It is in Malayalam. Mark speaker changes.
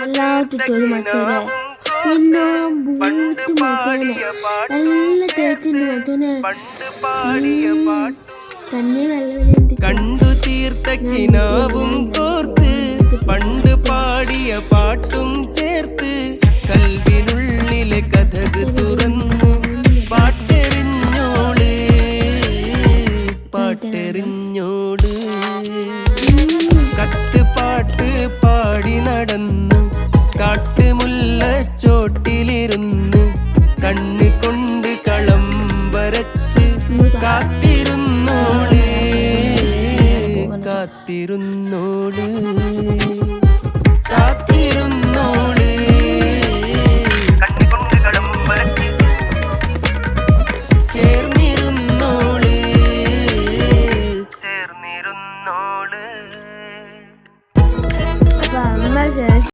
Speaker 1: എല്ലാത്തിട്ടൊരു മറ്റോനെ പിന്നെ ബൂത്ത് മറ്റോനെ എല്ലാ തേച്ചിട്ടുണ്ട് മറ്റോനെ തന്നെ വെള്ളം
Speaker 2: കണ്ടു തീർത്ത കിനാവും കോർത്ത് പണ്ട് പാടിയ പാട്ടും ചേർത്ത് കൽവിനുള്ളിലെ കഥക്